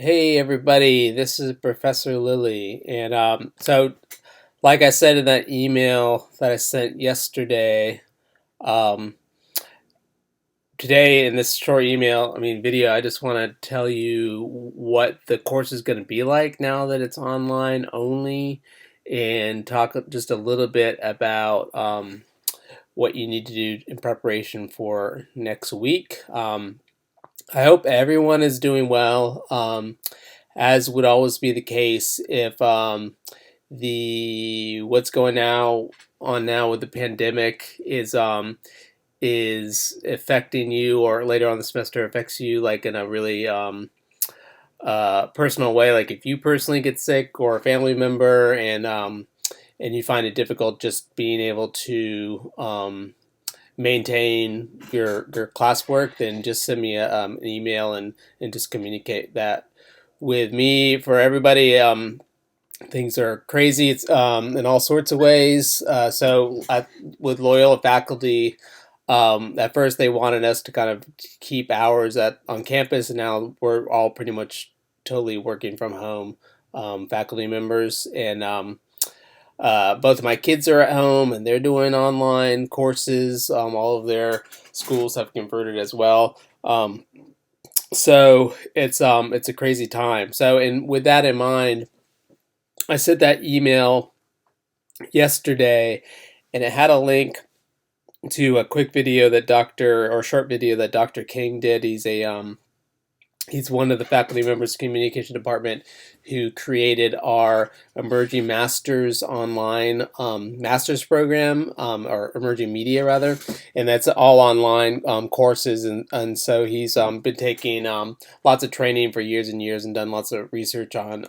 Hey everybody, this is Professor Lilly, and like I said in that email that I sent yesterday, um, today in this short video, I just want to tell you what the course is going to be like now that it's online only, and talk just a little bit about what you need to do in preparation for next week. I hope everyone is doing well. As would always be the case if the what's going now with the pandemic is affecting you, or later on the semester affects you like in a really personal way, like if you personally get sick or a family member, and you find it difficult just being able to maintain your classwork, then just send me an email and just communicate that with me. For everybody, things are crazy. It's in all sorts of ways. With loyal faculty, at first they wanted us to kind of keep hours on campus, and now we're all pretty much totally working from home, faculty members, and both of my kids are at home and they're doing online courses. All of their schools have converted as well. So it's a crazy time. So, and with that in mind, I sent that email yesterday, and it had a link to a quick video that short video that Dr. King did. He's one of the faculty members of the communication department who created our emerging masters online masters program, or emerging media rather, and that's all online courses, and so he's been taking lots of training for years and years and done lots of research on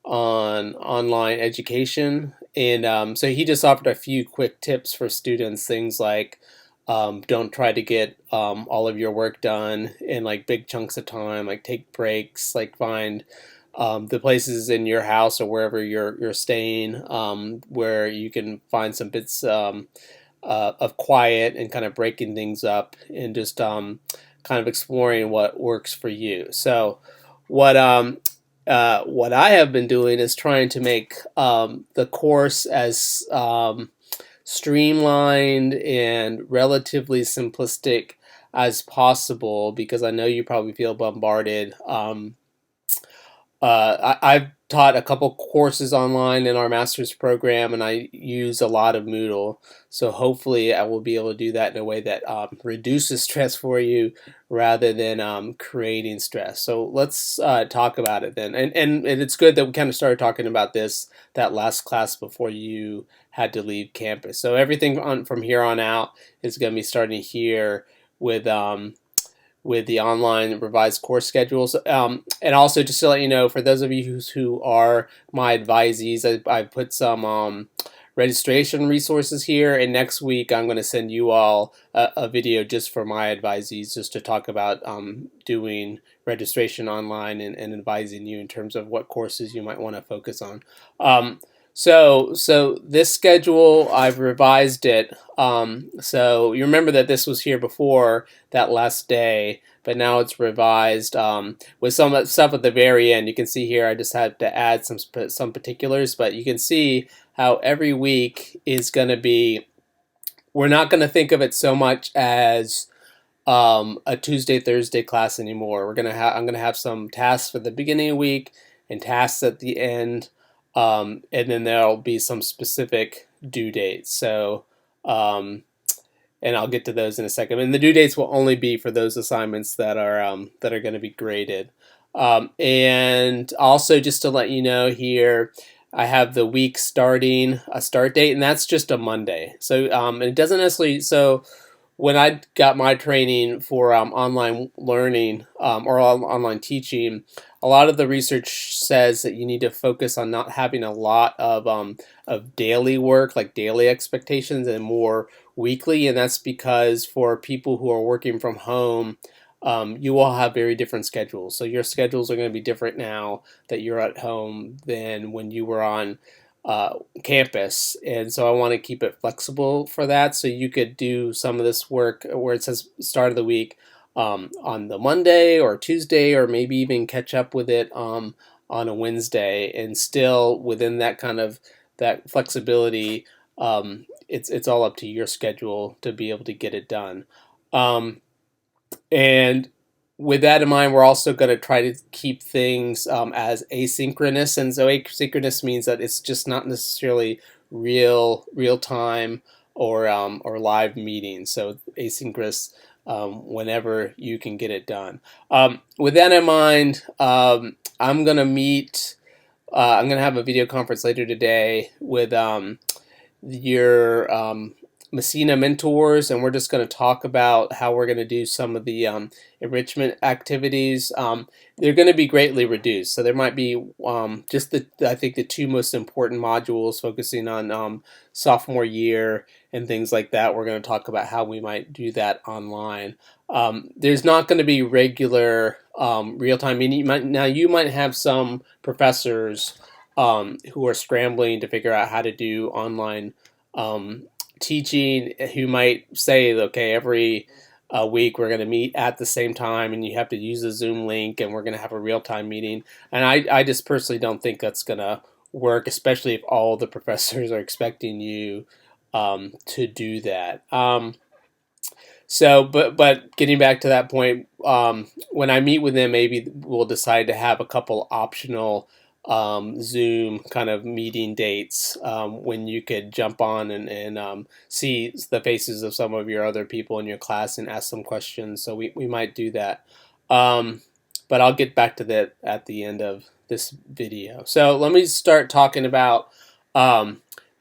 online education. And so he just offered a few quick tips for students, things like don't try to get all of your work done in like big chunks of time, like take breaks, like find the places in your house or wherever you're staying, where you can find some bits of quiet and kind of breaking things up, and just kind of exploring what works for you. So what I have been doing is trying to make the course as streamlined and relatively simplistic as possible, because I know you probably feel bombarded. I've taught a couple courses online in our master's program, and I use a lot of Moodle. So hopefully, I will be able to do that in a way that reduces stress for you rather than creating stress. So let's talk about it then. And it's good that we kind of started talking about that last class before you had to leave campus. So everything from here on out is going to be starting here with the online revised course schedules. And also, just to let you know, for those of you who are my advisees, I put some registration resources here, and next week I'm going to send you all a video just for my advisees, just to talk about doing registration online, and advising you in terms of what courses you might want to focus on. So this schedule, I've revised it. So you remember that this was here before that last day, but now it's revised with some stuff at the very end. You can see here I just had to add some particulars, but you can see how every week is going to be. We're not going to think of it so much as a Tuesday, Thursday class anymore. I'm gonna have some tasks for the beginning of the week and tasks at the end. And then there'll be some specific due dates. So, and I'll get to those in a second. And the due dates will only be for those assignments that are going to be graded. And also, just to let you know here, I have the week starting a start date, and that's just a Monday. So, and it doesn't necessarily. So, when I got my training for online learning, or online teaching, a lot of the research says that you need to focus on not having a lot of daily work, like daily expectations, and more weekly. And that's because for people who are working from home, you all have very different schedules. So your schedules are going to be different now that you're at home than when you were on campus, and so I want to keep it flexible for that. So you could do some of this work where it says start of the week on the Monday or Tuesday, or maybe even catch up with it on a Wednesday, and still within that kind of that flexibility. It's all up to your schedule to be able to get it done. Um, and with that in mind, we're also going to try to keep things as asynchronous. And so asynchronous means that it's just not necessarily real time or live meetings. So asynchronous whenever you can get it done. With that in mind, I'm going to meet. I'm going to have a video conference later today with your Messina mentors, and we're just going to talk about how we're going to do some of the enrichment activities. They're going to be greatly reduced, so there might be just I think the two most important modules focusing on sophomore year and things like that. We're going to talk about how we might do that online. There's not going to be regular real time. I mean, you might have some professors who are scrambling to figure out how to do online teaching, who might say, okay, every week we're going to meet at the same time and you have to use a Zoom link and we're going to have a real-time meeting. And I just personally don't think that's going to work, especially if all the professors are expecting you to do that. But getting back to that point, when I meet with them, maybe we'll decide to have a couple optional Zoom kind of meeting dates when you could jump on and see the faces of some of your other people in your class and ask some questions. So we might do that. But I'll get back to that at the end of this video. So let me start talking about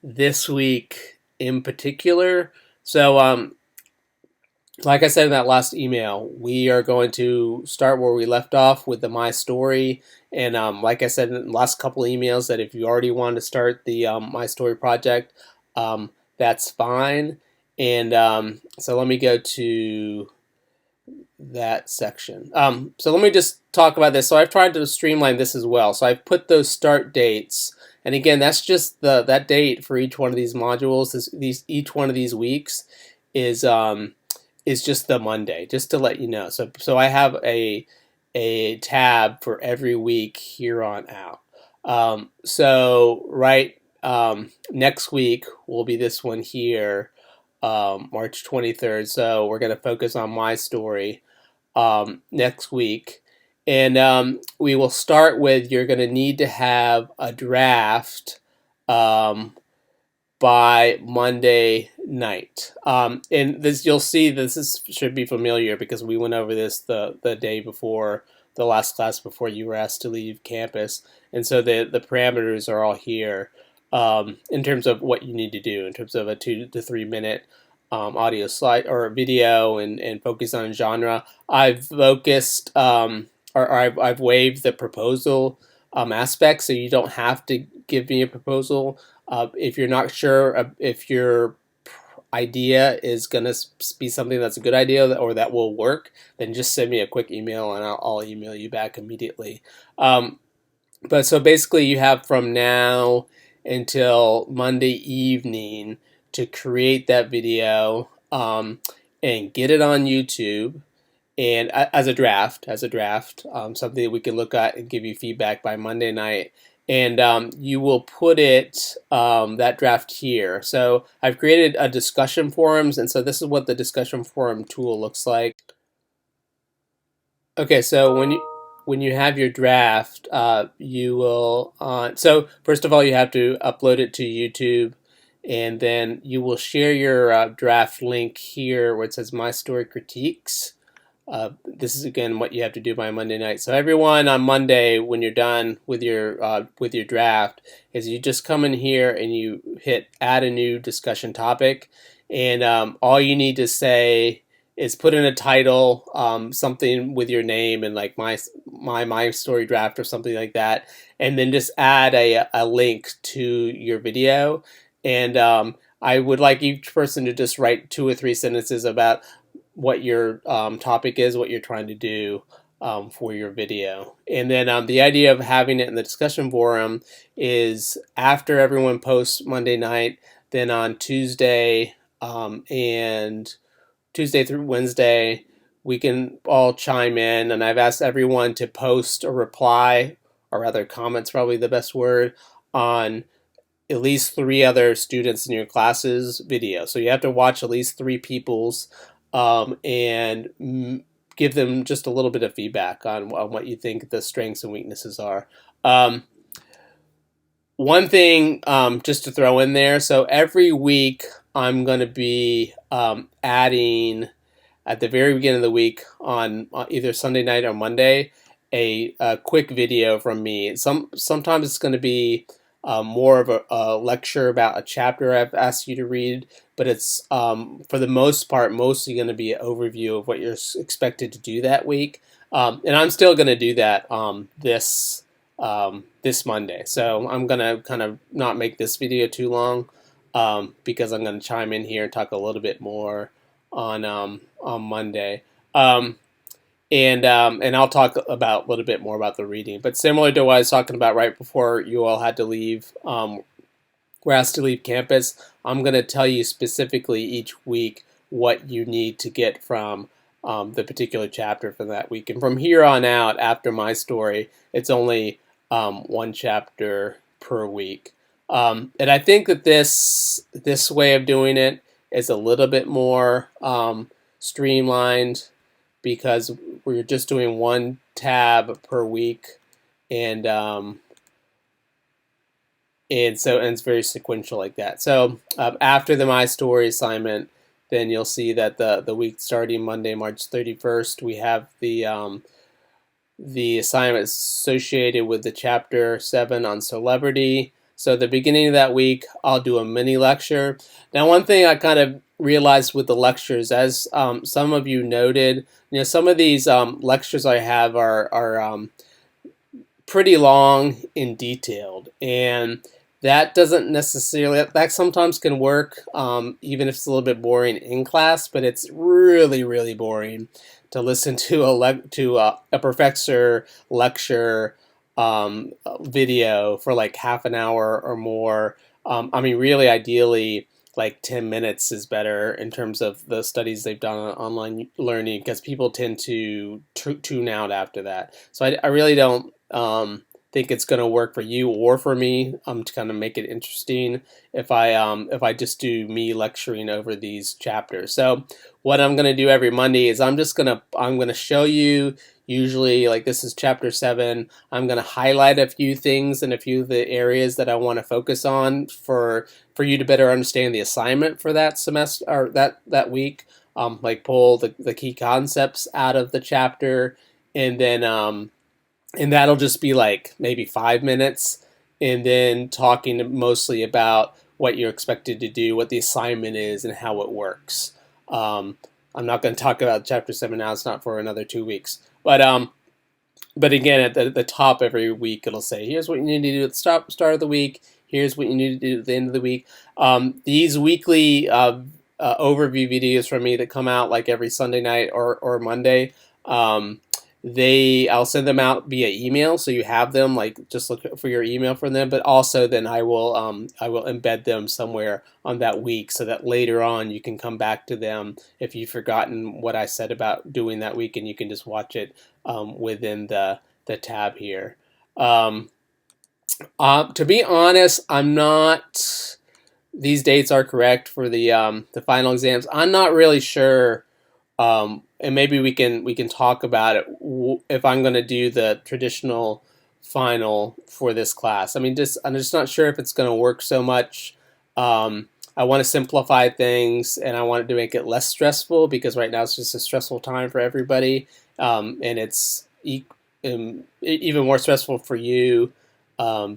this week in particular. So like I said in that last email, we are going to start where we left off with the My Story. And like I said in the last couple of emails, that if you already want to start the My Story project, that's fine. And so let me go to that section. So let me just talk about this. So I've tried to streamline this as well. So I've put those start dates. And again, that's just that date for each one of these modules. Each one of these weeks is just the Monday, just to let you know. So I have a tab for every week here on out. Next week will be this one here, March 23rd. So we're going to focus on My Story next week. And we will start with, you're going to need to have a draft by Monday night. And this, you'll see this should be familiar because we went over this the day before the last class before you were asked to leave campus. And so the parameters are all here in terms of what you need to do in terms of a 2 to 3 minute audio slide or video and focus on genre. I've focused I've waived the proposal aspect, so you don't have to give me a proposal. If you're not sure if your idea is going to be something that's a good idea or that will work, then just send me a quick email and I'll email you back immediately. But so basically you have from now until Monday evening to create that video and get it on YouTube. And as a draft, something that we can look at and give you feedback by Monday night. And you will put it, that draft here. So I've created a discussion forums, and so this is what the discussion forum tool looks like. Okay, so when you have your draft, you will, so first of all, you have to upload it to YouTube, and then you will share your draft link here where it says My Story Critiques. This is again what you have to do by Monday night. So everyone on Monday, when you're done with your draft, is you just come in here and you hit add a new discussion topic, and all you need to say is put in a title, something with your name and like my story draft or something like that, and then just add a link to your video. And I would like each person to just write 2 or 3 sentences about what your topic is, what you're trying to do for your video. And then the idea of having it in the discussion forum is after everyone posts Monday night, then on Tuesday and Tuesday through Wednesday, we can all chime in, and I've asked everyone to post a reply, or rather comments probably the best word, on at least 3 other students in your class's video. So you have to watch at least 3 people's, and give them just a little bit of feedback on what you think the strengths and weaknesses are. One thing, just to throw in there, so every week I'm going to be adding at the very beginning of the week on either Sunday night or Monday a quick video from me. Sometimes it's going to be more of a lecture about a chapter I've asked you to read, but it's for the most part mostly going to be an overview of what you're expected to do that week. And I'm still going to do that this Monday. So I'm going to kind of not make this video too long, because I'm going to chime in here and talk a little bit more on Monday. And I'll talk about a little bit more about the reading. But similar to what I was talking about right before you all had to leave, were asked to leave campus, I'm going to tell you specifically each week what you need to get from the particular chapter for that week. And from here on out, after my story, it's only 1 chapter per week. And I think that this way of doing it is a little bit more streamlined, because we're just doing 1 tab per week, and so it's very sequential like that. So after the My Story assignment, then you'll see that the week starting Monday, March 31st, we have the assignment associated with the chapter 7 on celebrity. So at the beginning of that week, I'll do a mini lecture. Now, one thing I kind of realized with the lectures, as some of you noted, some of these lectures I have are pretty long and detailed, and that doesn't necessarily, that sometimes can work, even if it's a little bit boring in class, but it's really, really boring to listen to a professor lecture video for like half an hour or more. I mean, really, ideally, like 10 minutes is better in terms of the studies they've done on online learning, because people tend to tune out after that. So I really don't think it's going to work for you or for me, to kind of make it interesting if I just do me lecturing over these chapters. So what I'm going to do every Monday is I'm going to show you, usually, like, this is chapter 7. I'm going to highlight a few things and a few of the areas that I want to focus on for you to better understand the assignment for that semester, or that week. Like, pull the key concepts out of the chapter, and then and that'll just be like maybe 5 minutes, and then talking mostly about what you're expected to do, what the assignment is, and how it works. I'm not going to talk about chapter 7 now. It's not for another 2 weeks. But again, at the top every week, it'll say, here's what you need to do at the start of the week. Here's what you need to do at the end of the week. These weekly overview videos from me that come out like every Sunday night or Monday, I'll send them out via email, so you have them. Like, just look for your email from them. But also, then I will embed them somewhere on that week, so that later on you can come back to them if you've forgotten what I said about doing that week, and you can just watch it within the tab here. To be honest, I'm not. These dates are correct for the final exams. I'm not really sure. And maybe we can talk about it if I'm going to do the traditional final for this class. I mean, I'm just not sure if it's going to work so much. I want to simplify things, and I wanted to make it less stressful, because right now it's just a stressful time for everybody, and it's even more stressful for you.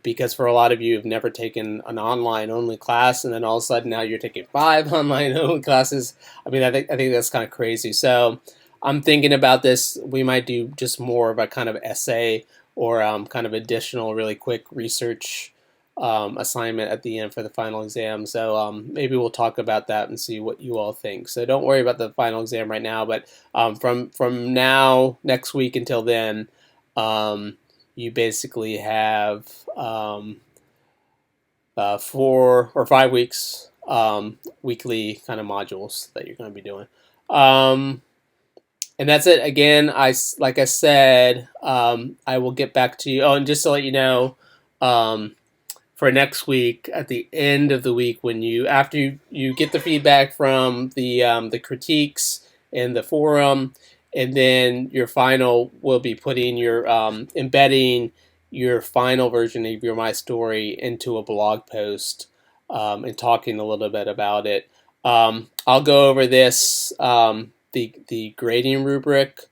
Because for a lot of you who've never taken an online-only class, and then all of a sudden now you're taking 5 online-only classes. I mean, I think that's kind of crazy. So I'm thinking about this. We might do just more of a kind of essay, or kind of additional, really quick research assignment at the end for the final exam. So maybe we'll talk about that and see what you all think. So don't worry about the final exam right now, but from now, next week until then, you basically have 4 or 5 weeks, weekly kind of modules that you're going to be doing. And that's it. Again, like I said, I will get back to you. Oh, and just to let you know, um, for next week, at the end of the week, when after you get the feedback from the critiques in the forum, and then your final will be putting your embedding your final version of your My Story into a blog post, and talking a little bit about it. I'll go over this, the grading rubric,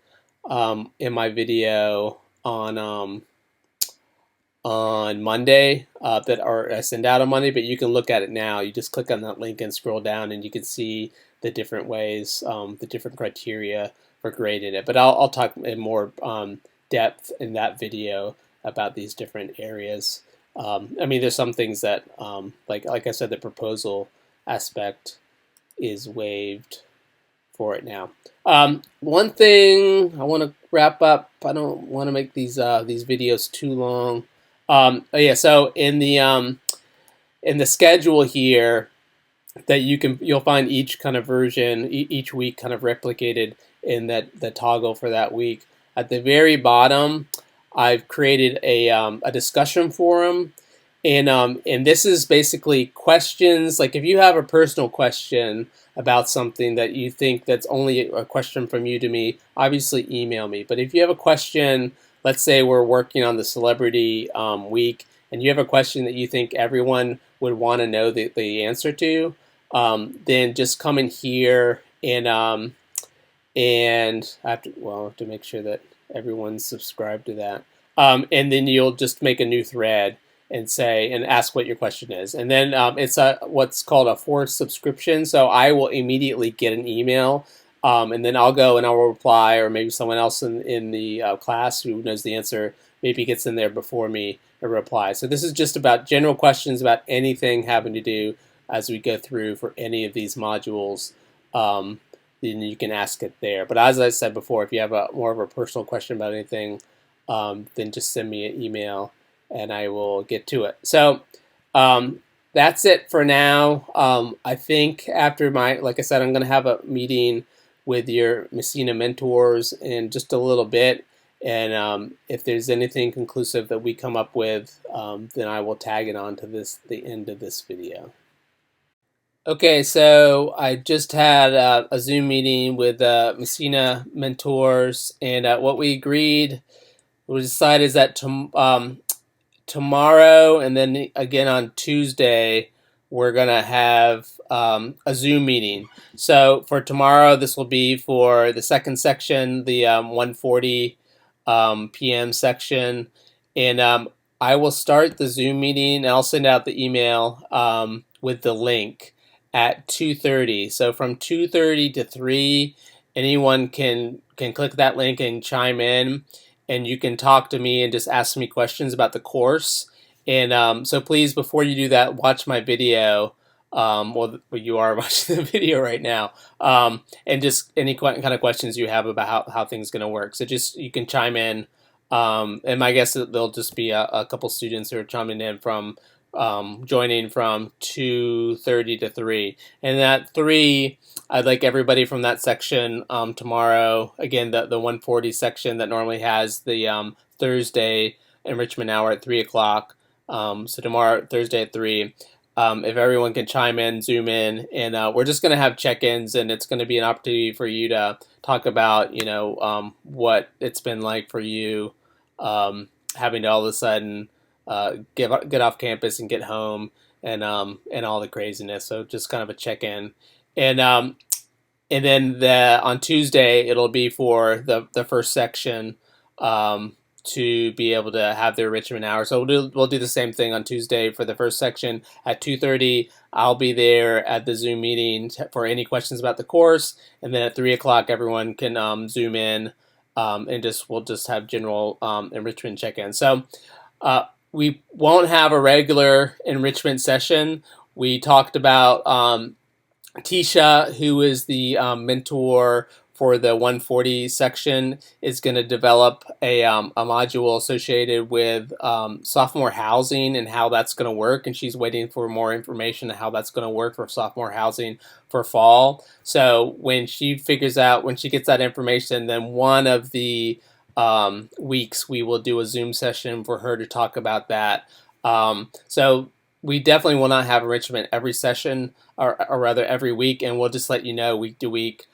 in my video on Monday, or I send out on Monday, but you can look at it now. You just click on that link and scroll down, and you can see the different ways, the different criteria for grading it. But I'll talk in more depth in that video about these different areas. I mean, there's some things that, like I said, the proposal aspect is waived for it now. One thing I want to wrap up. I don't want to make these videos too long. Oh yeah, so in the schedule here, that you'll find each kind of version each week kind of replicated in the toggle for that week. At the very bottom, I've created a discussion forum, and this is basically questions. Like if you have a personal question about something that you think that's only a question from you to me, obviously email me. But if you have a question, let's say we're working on the celebrity week, and you have a question that you think everyone would want to know the answer to, then just come in here, and I have to make sure that everyone's subscribed to that. And then you'll just make a new thread and ask what your question is. And then it's what's called a forced subscription. So I will immediately get an email, and then I'll go and I will reply, or maybe someone else in the class who knows the answer maybe gets in there before me and reply. So this is just about general questions about anything having to do as we go through for any of these modules. Then you can ask it there. But as I said before, if you have more of a personal question about anything, then just send me an email and I will get to it. So that's it for now. I think after like I said, I'm going to have a meeting with your Messina mentors in just a little bit. And if there's anything conclusive that we come up with, then I will tag it on to the end of this video. Okay, so I just had a Zoom meeting with Messina mentors, and what we decided is that tomorrow and then again on Tuesday, we're going to have a Zoom meeting. So for tomorrow, this will be for the second section, the 1:40 p.m. section. And I will start the Zoom meeting, and I'll send out the email with the link at 2:30. So from 2:30 to 3, anyone can click that link and chime in, and you can talk to me and just ask me questions about the course. And so please, before you do that, watch my video. Well, you are watching the video right now. And just any kind of questions you have about how things going to work. So just, you can chime in. And my guess is there'll just be a couple students who are chiming in from joining from 2:30 to 3. And at 3, I'd like everybody from that section tomorrow, again, the 1:40 section that normally has the Thursday enrichment hour at 3 o'clock. So tomorrow, Thursday at 3, if everyone can chime in, zoom in, and we're just going to have check-ins, and it's going to be an opportunity for you to talk about, what it's been like for you, having to all of a sudden get off campus and get home, and all the craziness. So just kind of a check-in, and then on Tuesday it'll be for the first section to be able to have their enrichment hour. So we'll do the same thing on Tuesday for the first section at 2:30. I'll be there at the Zoom meeting for any questions about the course, and then at 3 o'clock everyone can zoom in, and we'll just have general enrichment check-in. So we won't have a regular enrichment session. We talked about Tisha, who is the mentor for the 140 section is going to develop a module associated with sophomore housing and how that's going to work. And she's waiting for more information on how that's going to work for sophomore housing for fall. So when she figures out, when she gets that information, then one of the weeks we will do a Zoom session for her to talk about that. So we definitely will not have enrichment every session, or rather every week, and we'll just let you know week to week.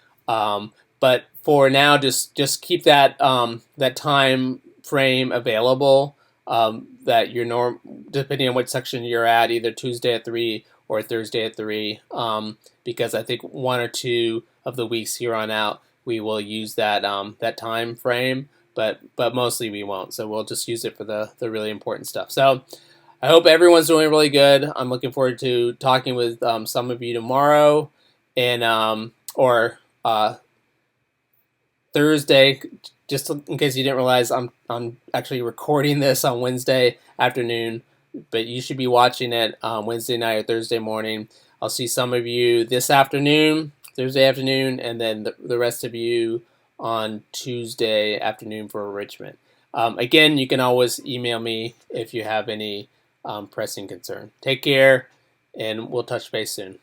But for now, just keep that that time frame available. That your depending on what section you're at, either Tuesday at 3 or Thursday at 3. Because I think 1 or 2 of the weeks here on out we will use that that time frame, but mostly we won't. So we'll just use it for the really important stuff. So I hope everyone's doing really good. I'm looking forward to talking with some of you tomorrow, and or Thursday. Just in case you didn't realize, I'm actually recording this on Wednesday afternoon, but you should be watching it Wednesday night or Thursday morning. I'll see some of you this afternoon, Thursday afternoon, and then the rest of you on Tuesday afternoon for enrichment. Again, you can always email me if you have any pressing concern. Take care, and we'll touch base soon.